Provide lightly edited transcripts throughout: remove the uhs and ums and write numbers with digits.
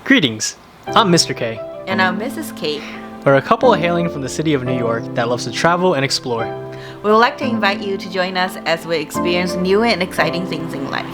Greetings, I'm Mr. K. And I'm Mrs. K. We're a couple hailing from the city of New York that loves to travel and explore. We would like to invite you to join us as we experience new and exciting things in life.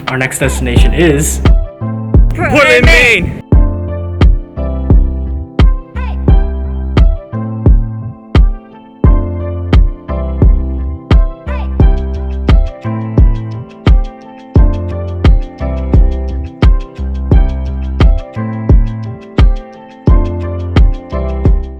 Our next destination is Portland, Maine!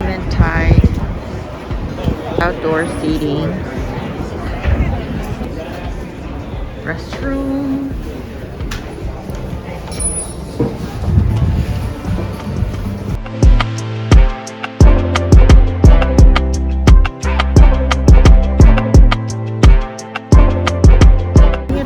Eventide outdoor seating, restroom.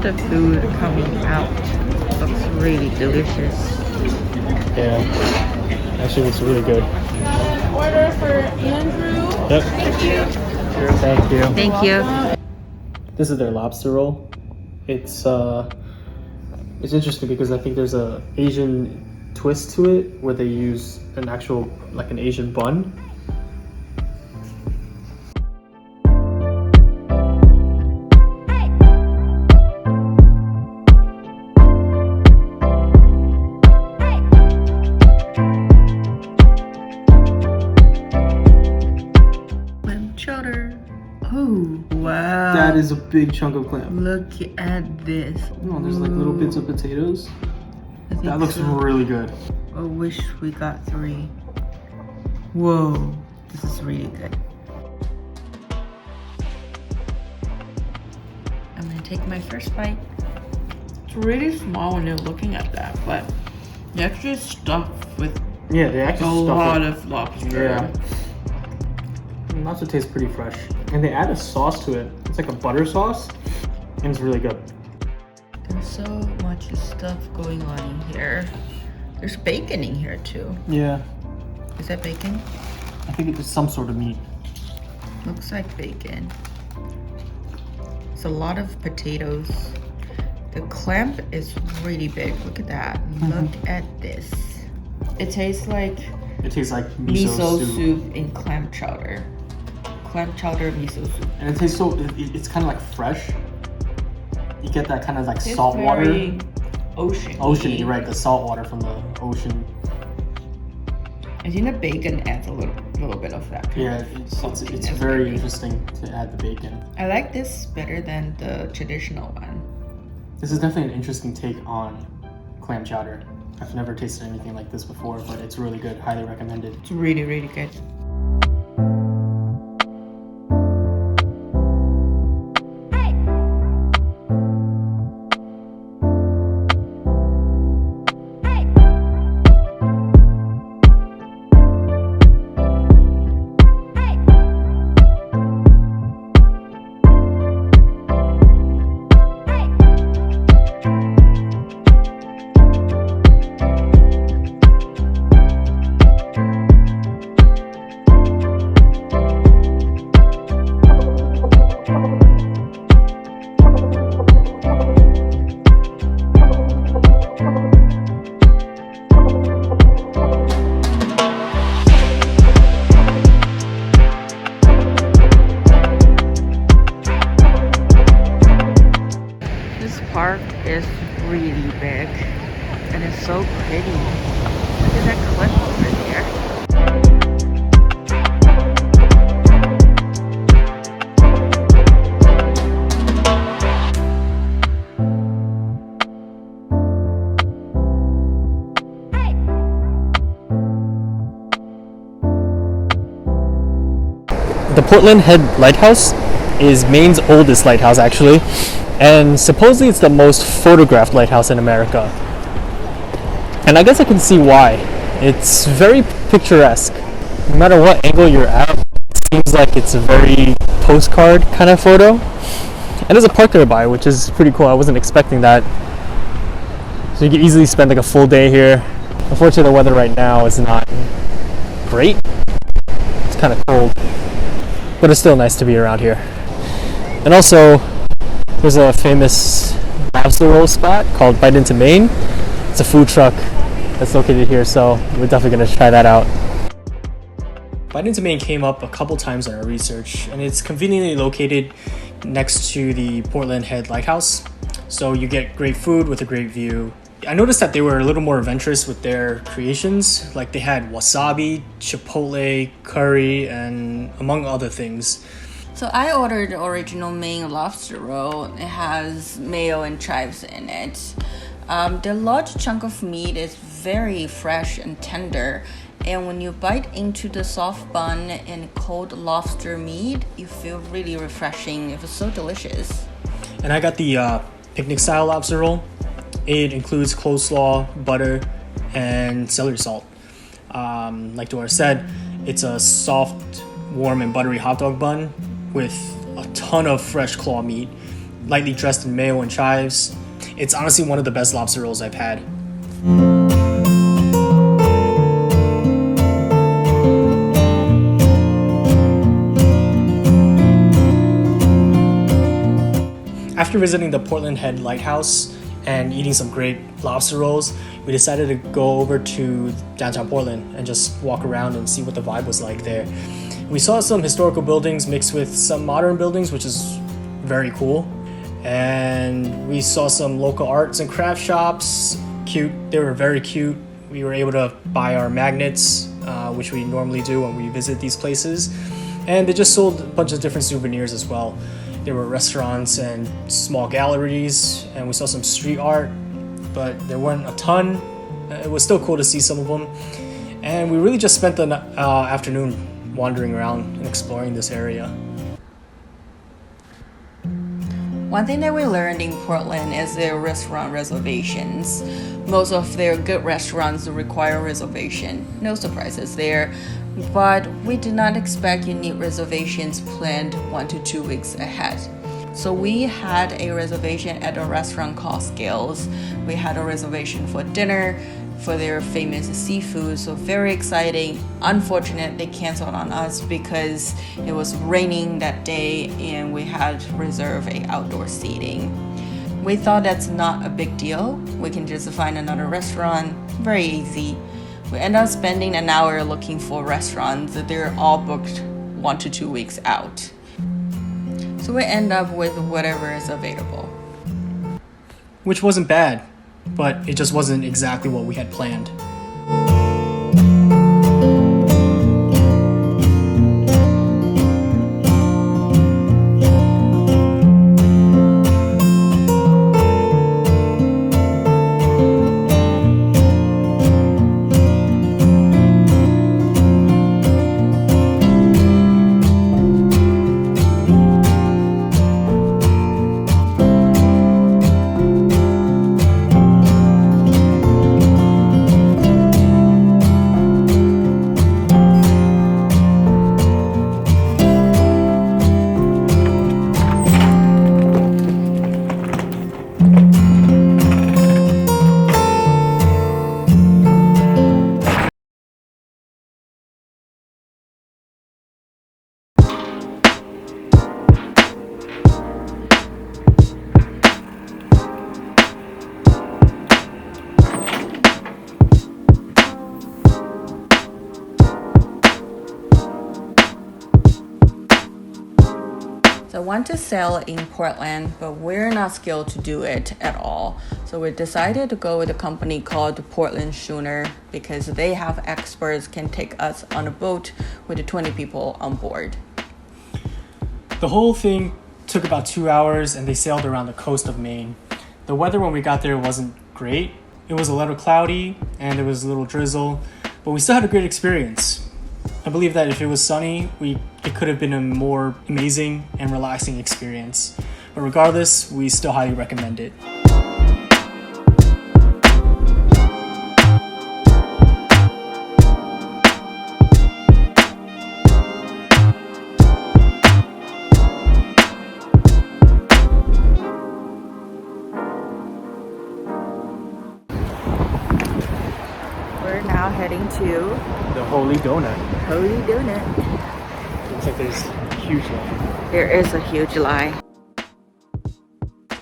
The food coming out looks really delicious. Yeah, actually looks really good. Order for Andrew. Yep. Thank you. Thank you. Thank you. This is their lobster roll. It's interesting because I think there's a Asian twist to it where they use an actual, like an Asian bun. Chowder. Oh, wow. That is a big chunk of clam. Look at this. Oh, there's like little bits of potatoes. I think That looks so. really good. I wish we got 3. Whoa, this is really good. I'm gonna take my first bite. It's really small when you're looking at that, but they're actually stuffed with Yeah, they actually a stuff lot it. of lobster. Yeah. Lobster tastes pretty fresh. And they add a sauce to it. It's like a butter sauce. And it's really good. There's so much stuff going on in here. There's bacon in here too. Yeah. Is that bacon? I think it's some sort of meat. Looks like bacon. It's a lot of potatoes. The clam is really big. Look at that. Look at this. It tastes like It tastes like miso soup in clam chowder. Clam chowder miso soup. And it tastes so, it's kind of like fresh. You get that kind of like It's salt water. very ocean. Ocean, you're right, the salt water from the ocean. I think the bacon adds a little bit of that. Yeah, it's saltiness very maybe. interesting to add the bacon. I like this better than the traditional one. This is definitely an interesting take on clam chowder. I've never tasted anything like this before, but it's really good. Highly recommended. It's really, really good. This park is really big and it's so pretty. Look at that cliff over there. The Portland Head Lighthouse is Maine's oldest lighthouse, actually, and supposedly it's the most photographed lighthouse in America. And I guess I can see why. It's very picturesque. No matter what angle you're at, it seems like it's a very postcard kind of photo. And there's a park nearby, which is pretty cool. I wasn't expecting that. So you can easily spend like a full day here. Unfortunately, the weather right now is not great. It's kind of cold, but it's still nice to be around here. And also, there's a famous lobster roll spot called Bite Into Maine. It's a food truck that's located here, so we're definitely going to try that out. Bite Into Maine came up a couple times in our research, and it's conveniently located next to the Portland Head Lighthouse, so you get great food with a great view. I noticed that they were a little more adventurous with their creations, like they had wasabi, chipotle, curry, and among other things. So I ordered the original Maine lobster roll. It has mayo and chives in it. The large chunk of meat is very fresh and tender, and when you bite into the soft bun and cold lobster meat, you feel really refreshing. It was so delicious. And I got the picnic style lobster roll. It includes coleslaw, butter, and celery salt. Like Dora said, it's a soft, warm, and buttery hot dog bun with a ton of fresh claw meat, lightly dressed in mayo and chives. It's honestly one of the best lobster rolls I've had. After visiting the Portland Head Lighthouse and eating some great lobster rolls, we decided to go over to downtown Portland and just walk around and see what the vibe was like there. We saw some historical buildings mixed with some modern buildings, which is very cool. And we saw some local arts and craft shops. Cute. They were very cute. We were able to buy our magnets, which we normally do when we visit these places. And they just sold a bunch of different souvenirs as well. There were restaurants and small galleries, and we saw some street art, but there weren't a ton. It was still cool to see some of them. And we really just spent the afternoon wandering around and exploring this area. One thing that we learned in Portland is their restaurant reservations. Most of their good restaurants require reservation. No surprises there. But we did not expect you need reservations planned 1 to 2 weeks ahead. So we had a reservation at a restaurant called Scales. We had a reservation for dinner, for their famous seafood, so very exciting. Unfortunate they canceled on us because it was raining that day and we had reserved a outdoor seating. We thought that's not a big deal. We can just find another restaurant, very easy. We end up spending an hour looking for restaurants. They're all booked 1 to 2 weeks out. So we end up with whatever is available. Which wasn't bad, but it just wasn't exactly what we had planned. So I want to sail in Portland, but we're not skilled to do it at all. So we decided to go with a company called Portland Schooner because they have experts can take us on a boat with the 20 people on board. The whole thing took about 2 hours and they sailed around the coast of Maine. The weather when we got there wasn't great. It was a little cloudy and there was a little drizzle, but we still had a great experience. I believe that if it was sunny, it could have been a more amazing and relaxing experience. But regardless, we still highly recommend it. We're now heading to The Holy Donut. Holy Donut. Looks like there's a huge line. There is a huge line.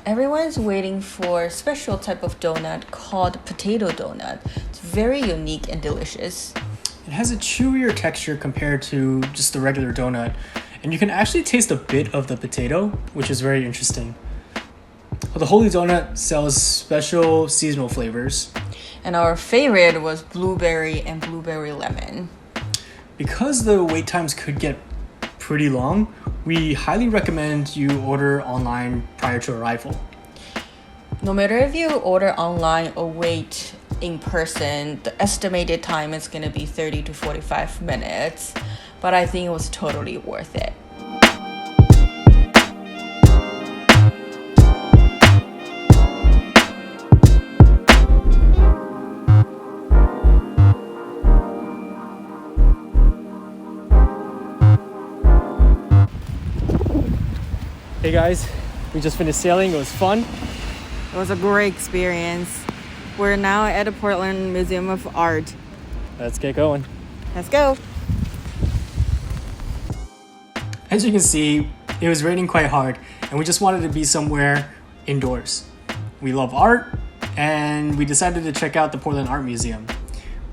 Everyone's waiting for a special type of donut called potato donut. It's very unique and delicious. It has a chewier texture compared to just the regular donut, and you can actually taste a bit of the potato, which is very interesting. Well, the Holy Donut sells special seasonal flavors. And our favorite was blueberry and blueberry lemon. Because the wait times could get pretty long, we highly recommend you order online prior to arrival. No matter if you order online or wait in person, the estimated time is going to be 30 to 45 minutes, but I think it was totally worth it. Hey guys, we just finished sailing. It was fun. It was a great experience. We're now at the Portland Museum of Art. Let's get going. Let's go. As you can see, it was raining quite hard, and we just wanted to be somewhere indoors. We love art, and we decided to check out the Portland Art Museum.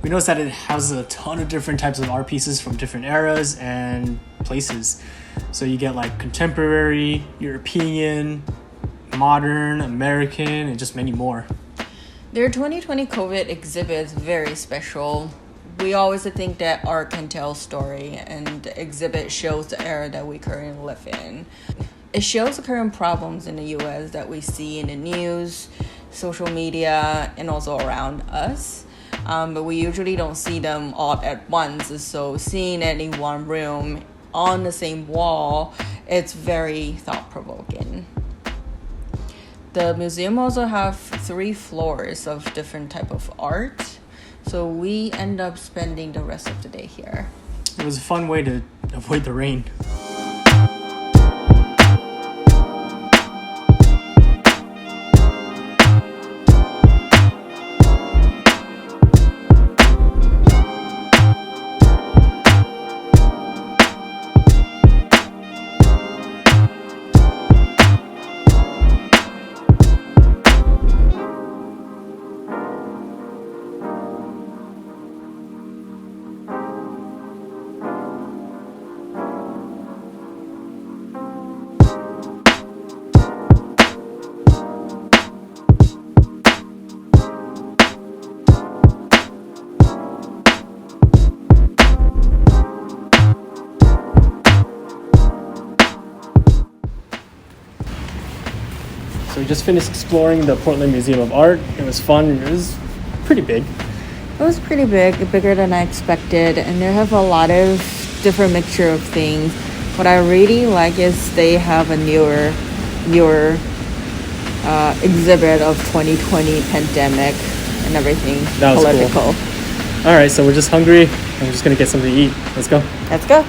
We noticed that it houses a ton of different types of art pieces from different eras and places. So you get like contemporary, European, modern, American, and just many more. Their 2020 COVID exhibit is very special. We always think that art can tell a story, and the exhibit shows the era that we currently live in. It shows the current problems in the US that we see in the news, social media, and also around us. But we usually don't see them all at once, so seeing it in one room on the same wall, it's very thought-provoking. The museum also have 3 floors of different type of art, so we end up spending the rest of the day here. It was a fun way to avoid the rain. So we just finished exploring the Portland Museum of Art. It was fun. It was pretty big. It was pretty big, bigger than I expected, and they have a lot of different mixture of things. What I really like is they have a newer exhibit of 2020 pandemic and everything That was political. cool. All right, so we're just hungry. I'm just gonna get something to eat. Let's go. Let's go.